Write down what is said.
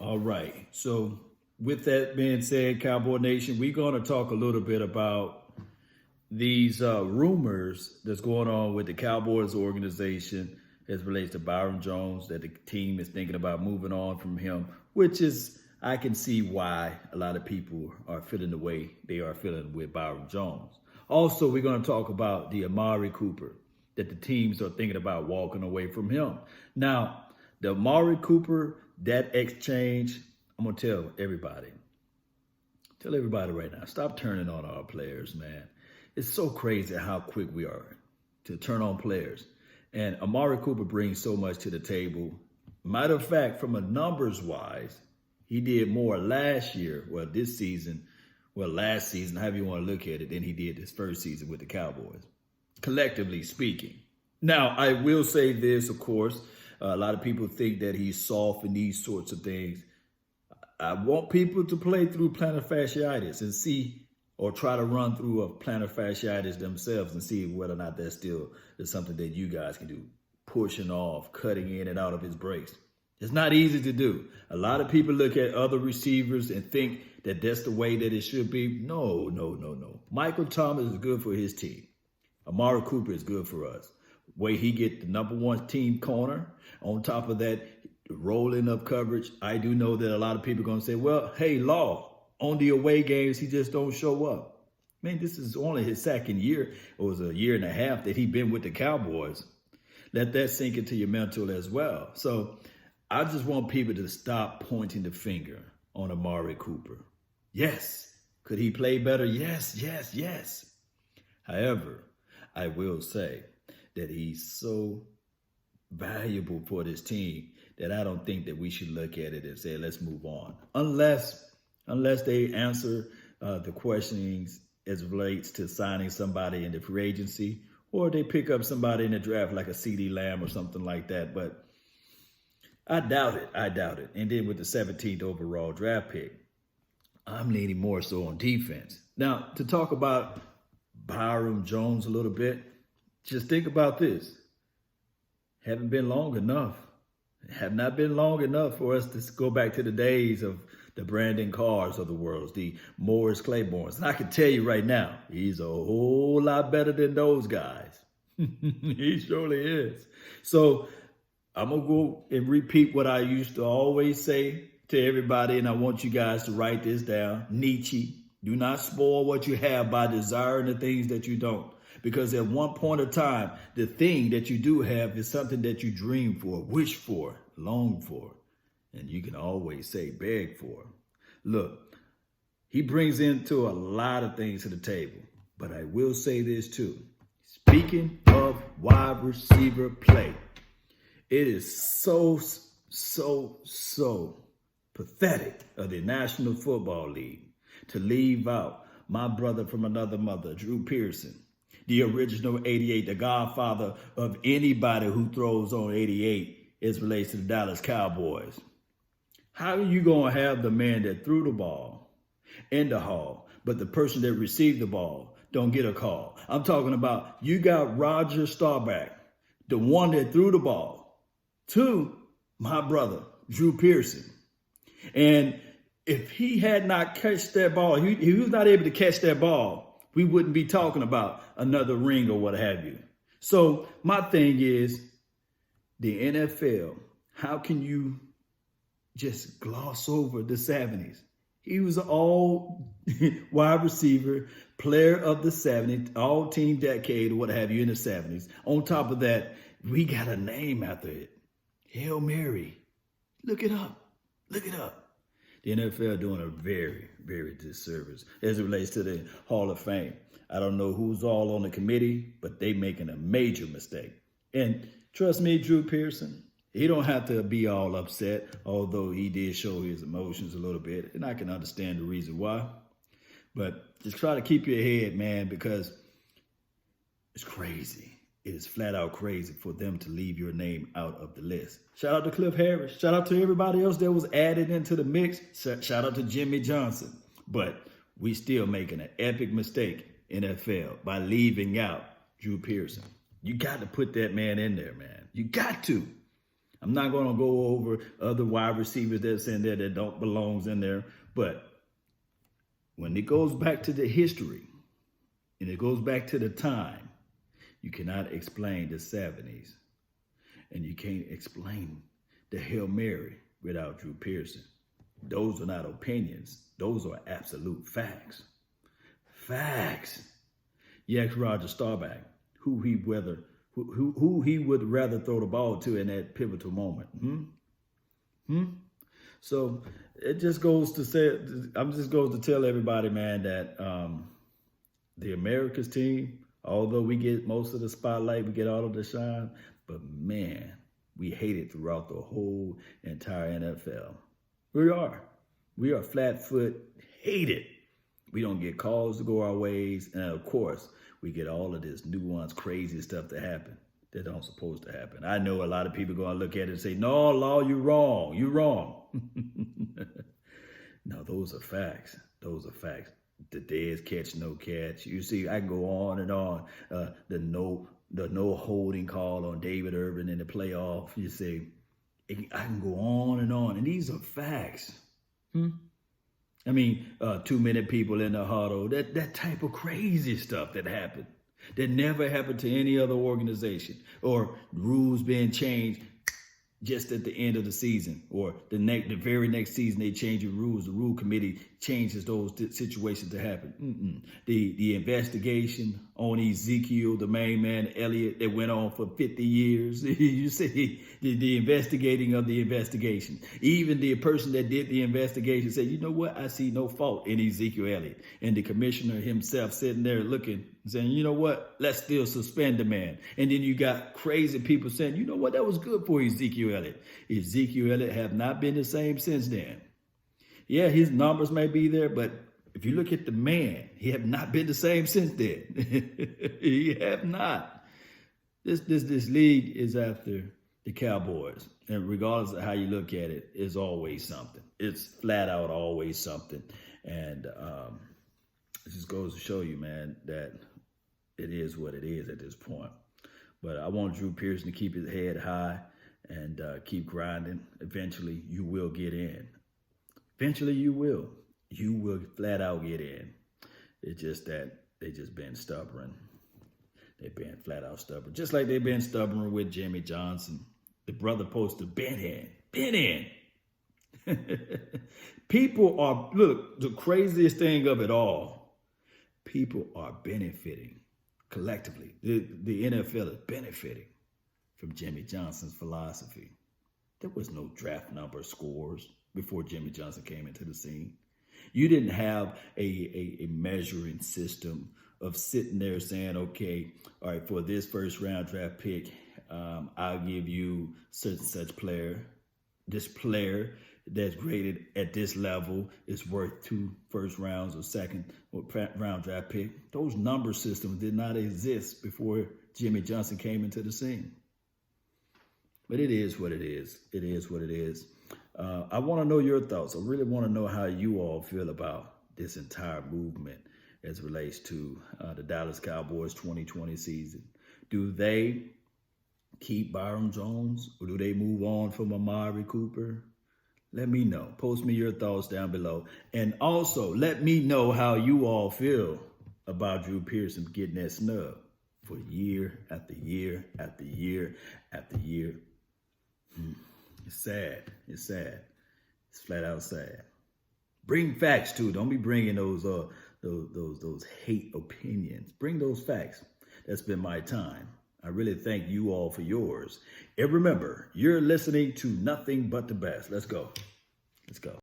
All right. So with that being said, Cowboy Nation, we're going to talk a little bit about these rumors that's going on with the Cowboys organization as relates to Byron Jones, that the team is thinking about moving on from him, which is, I can see why a lot of people are feeling the way they are feeling with Byron Jones. Also, we're going to talk about the Amari Cooper, that the teams are thinking about walking away from him. Now, the Amari Cooper, that exchange, I'm going to tell everybody right now, stop turning on our players, man. It's so crazy how quick we are to turn on players. And Amari Cooper brings so much to the table. Matter of fact, from a numbers wise, he did more last season, however you want to look at it, than he did this first season with the Cowboys, collectively speaking. Now, I will say this, of course, a lot of people think that he's soft and these sorts of things. I want people to play through plantar fasciitis and see, or try to run through a plantar fasciitis themselves and see whether or not that still is something that you guys can do. Pushing off, cutting in and out of his brace. It's not easy to do. A lot of people look at other receivers and think that that's the way that it should be. No. Michael Thomas is good for his team. Amari Cooper is good for us. Way he get the number one team corner. On top of that, rolling up coverage. I do know that a lot of people are going to say, well, hey, Law, on the away games, he just don't show up. Man, this is only his second year. It was a year and a half that he been with the Cowboys. Let that sink into your mental as well. So I just want people to stop pointing the finger on Amari Cooper. Yes. Could he play better? Yes. However, I will say that he's so valuable for this team that I don't think that we should look at it and say, let's move on. Unless they answer the questionings as it relates to signing somebody in the free agency, or they pick up somebody in the draft like a CD Lamb or something like that. But I doubt it. And then with the 17th overall draft pick, I'm leaning more so on defense. Now, to talk about Byron Jones a little bit, just think about this. Have not been long enough for us to go back to the days of the Brandon Carrs of the world, the Morris Claibornes. And I can tell you right now, he's a whole lot better than those guys. He surely is. So I'm going to go and repeat what I used to always say to everybody, and I want you guys to write this down. Nietzsche, do not spoil what you have by desiring the things that you don't. Because at one point of time, the thing that you do have is something that you dream for, wish for, long for. And you can always say beg for. Look, he brings into a lot of things to the table. But I will say this too. Speaking of wide receiver play, it is so pathetic of the National Football League to leave out my brother from another mother, Drew Pearson, the original 88, the godfather of anybody who throws on 88 as relates to the Dallas Cowboys. How are you going to have the man that threw the ball in the hall, but the person that received the ball don't get a call? I'm talking about you got Roger Staubach, the one that threw the ball, to my brother, Drew Pearson. And if he had not catched that ball, he was not able to catch that ball, we wouldn't be talking about another ring or what have you. So my thing is, the NFL, how can you just gloss over the 70s? He was an all wide receiver, player of the 70s, all team decade or what have you in the 70s. On top of that, we got a name after it. Hail Mary. Look it up. The NFL doing a very, very disservice as it relates to the Hall of Fame. I don't know who's all on the committee, but they making a major mistake. And trust me, Drew Pearson, he don't have to be all upset, although he did show his emotions a little bit. And I can understand the reason why. But just try to keep your head, man, because it's crazy. It is flat out crazy for them to leave your name out of the list. Shout out to Cliff Harris. Shout out to everybody else that was added into the mix. Shout out to Jimmy Johnson. But we still making an epic mistake, NFL, by leaving out Drew Pearson. You got to put that man in there, man. You got to. I'm not going to go over other wide receivers that's in there that don't belongs in there. But when it goes back to the history and it goes back to the time, you cannot explain the 70s. And you can't explain the Hail Mary without Drew Pearson. Those are not opinions. Those are absolute facts. Facts. You ask Roger Staubach who he would rather throw the ball to in that pivotal moment. So it just goes to say, to tell everybody, man, that the America's team, although we get most of the spotlight, we get all of the shine, but man, we hate it throughout the whole entire NFL. We are flat-foot, hate it. We don't get calls to go our ways. And of course, we get all of this nuanced, crazy stuff to happen that don't supposed to happen. I know a lot of people going to look at it and say, no, Law, you're wrong. You're wrong. No, those are facts. Those are facts. The dead catch, no catch. You see, I can go on and on. The no holding call on David Irvin in the playoff. You see, I can go on. And these are facts. I mean, 2 minute people in the huddle, that type of crazy stuff that happened, that never happened to any other organization, or rules being changed just at the end of the season, or the very next season they change the rules. The rule committee changes those situations to happen. The investigation on Ezekiel, the main man, Elliott, that went on for 50 years. You see, the investigating of the investigation. Even the person that did the investigation said, you know what, I see no fault in Ezekiel Elliott. And the commissioner himself sitting there looking, saying, you know what, let's still suspend the man. And then you got crazy people saying, you know what, that was good for Ezekiel Elliott. Ezekiel Elliott have not been the same since then. Yeah, his numbers may be there, but if you look at the man, he have not been the same since then. He have not. This league is after the Cowboys. And regardless of how you look at it, it's always something. It's flat out always something. And it just goes to show you, man, that it is what it is at this point. But I want Drew Pearson to keep his head high and keep grinding. Eventually, you will get in. Eventually, you will. You will flat out get in. It's just that they just been stubborn. They've been flat out stubborn. Just like they've been stubborn with Jimmy Johnson. The brother posted, been in. People are, look, the craziest thing of it all, people are benefiting collectively. The NFL is benefiting from Jimmy Johnson's philosophy. There was no draft number scores before Jimmy Johnson came into the scene. You didn't have a measuring system of sitting there saying, okay, all right, for this first round draft pick, I'll give you such and such player. This player that's graded at this level is worth 2 first rounds or second round draft pick. Those number systems did not exist before Jimmy Johnson came into the scene. But it is what it is. It is what it is. I want to know your thoughts. I really want to know how you all feel about this entire movement as it relates to the Dallas Cowboys 2020 season. Do they keep Byron Jones, or do they move on from Amari Cooper? Let me know. Post me your thoughts down below. And also, let me know how you all feel about Drew Pearson getting that snub for year after year after year after year. It's sad. It's sad. It's flat out sad. Bring facts too. Don't be bringing those hate opinions. Bring those facts. That's been my time. I really thank you all for yours. And remember, you're listening to nothing but the best. Let's go. Let's go.